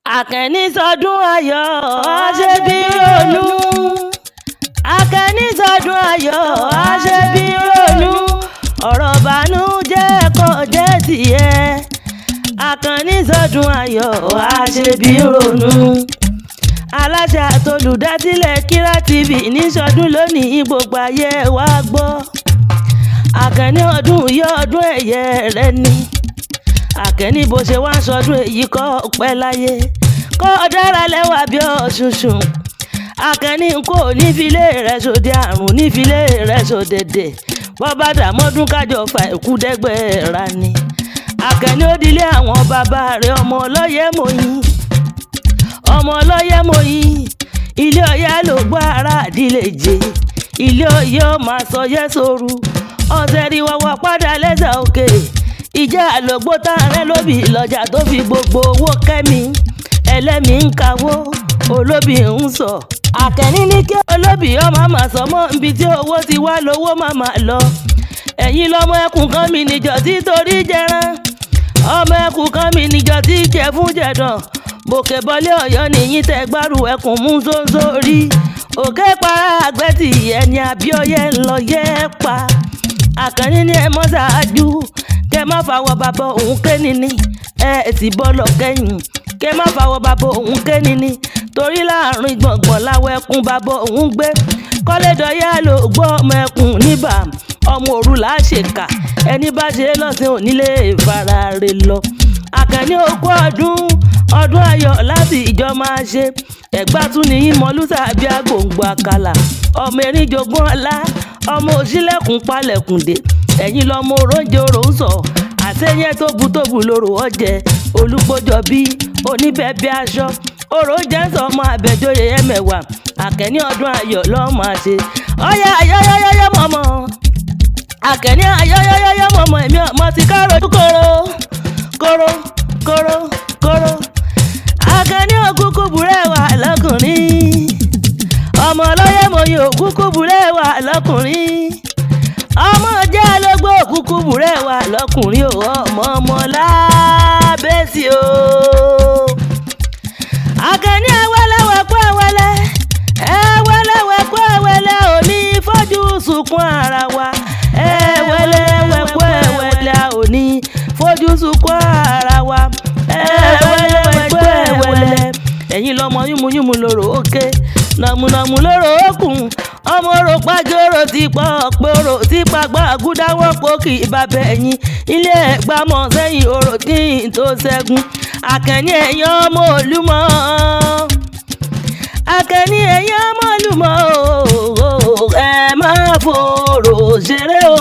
Àkànní sọdún ayọ̀ ṣe bí ronú. Àkànní sọdún ayọ̀ ṣe bí ronú. Ọ̀rọ̀ bànújẹ́ kò jẹ́ tiẹ̀. Àkànní sọdún ayọ̀ ṣe bí ronú. Aláṣẹ àtolùdásílẹ̀ Kíra TV ní sọdún lónìí, gbogbo ayé wa gbọ́. Àkànní ọdún yọ ọdún ẹ̀yẹ rẹ ni. Àkànní bó ṣe wá ń sọdún èyí kọ́ pẹ́ láyé, kọ́ dára lẹ́wà bí ọ̀ṣunṣun. Àkànní kò ní filé rẹ̀ sòde àrùn, ní filé rẹ̀ sòdèdè. Bọ́bá dàmọ́dún kájọ fa ìkúdẹ́gbẹ̀ẹ́ra ni. Àkànní ó dilé àwọn bàbá rẹ̀, ọmọ Oloye mòyìn, ọmọ Oloye mòyìn. Ilé Ọ̀yá ló gbọ́ ara àdílé jẹ, ilé Ọ̀yá ó máa sọ yẹ́ sóru. Ọ̀sẹ̀ rí wọ́wọ́ padà lẹ́sẹ̀ òkè. Ìjà àlọ́gbó tààrẹ́ lóbì lọ́jà tó fi gbogbo owó kẹ́mi. Ẹlẹ́mi ń kawó, olóbì ń sọ. Àkànní ní kí olóbì ọmọ máa sọ mọ́ ibi tí owó ti wá lówó máa lọ. Ẹ̀yin lọ́mọ ẹkùn kan mi níjọ tí torí jẹran. Ọmọ ẹkùn kan mi níjọ tí jẹ fún jẹ̀dàn. Bòkè bọ́lé Ọ̀yọ́ nìyí tẹ gbárù ẹkùn mú sóńsó rí. Òkè para àgbẹ̀tì ẹni àbíọ́yẹ ń lọ yẹ́ pa. Àkànní ní ẹ mọ́ ṣáájú, kẹ má fàwọ̀ bàbá òun kéni ni. Ẹ ti bọ́lọ̀ kẹ́yìn, kẹ má fàwọ̀ bàbá òun kéni ni. Torí láàrin gbọ̀ngbọ̀n láwọ̀ ẹkùn bàbá òun gbé. Kọ́lédọ̀yà ló gbọ́ ọmọ ẹkùn níbà. Ọmọ òru là á ṣèkà, ẹni bá ṣe lọ́sìn ò nílé ìfarare lọ. Àkànní okú ọdún ayọ̀ láti ìjọ máa ṣe. Ẹ̀gbá tún ní ìmọ̀lúsà bí agbòǹgbò àkàlà. Ọmọ erin jogún ọlá, ọmọ òṣìlẹ̀kùn palẹ̀kùn dé. Ẹ̀yin lọ́mọ oróúnjẹ orò ń sọ, àṣeyẹ tóbu lóró ọ̀jẹ̀. Olúgbójọ bí oníbẹ̀bẹ̀ aṣọ, orò jẹ́ sọ ọmọ àbẹ̀jọyè ẹ̀mẹ̀wà. Àkànní ọdún ayọ̀ lọ́ máa ṣe. Ọ̀yá ayọ́yọ́yọ́ mọ̀mọ́, Àkànní ayọ́yọ́yọ́ mọ̀mọ́, èmi ọmọ ti kárò kóró. Àkànní òkúkú búrẹ́ wà lọ́kùnrin, ọmọ Oloye mòye òkúkú búrẹ́ wà lọ́kùnrin. Ọmọ jẹ́ lógbó òkúkú búrẹ́ wà lọ́kùnrin, ọmọ lábẹ́sí o. Àkànní ẹwẹ́lẹ́wẹ̀kú ẹwẹ́lẹ́ òní fojú sunkún ara wa. Ẹwẹ́lẹ́wẹ̀kú òní fojú sunkún ara wa. Ẹwẹ́lẹ́wẹ̀kú ẹ̀yin lọ́mọ yúnmuyúnmu lóró òkè, nàmùnàmù lóró òkun. Ọmọ orò pàjọ́ orò ti pọ̀ pé orò ti pàgbà àgúdá wọ́n pò kì í bàbá ẹ̀yìn. Ilé Ẹ̀gbá mọ̀ sẹ́yìn orò tí ì tó ṣẹ́gun. Àkànní ẹ̀yìn ọmọ Olúmọ, Àkànní ẹ̀yìn ọmọ Olúmọ, ẹ má fòrò ṣeré o.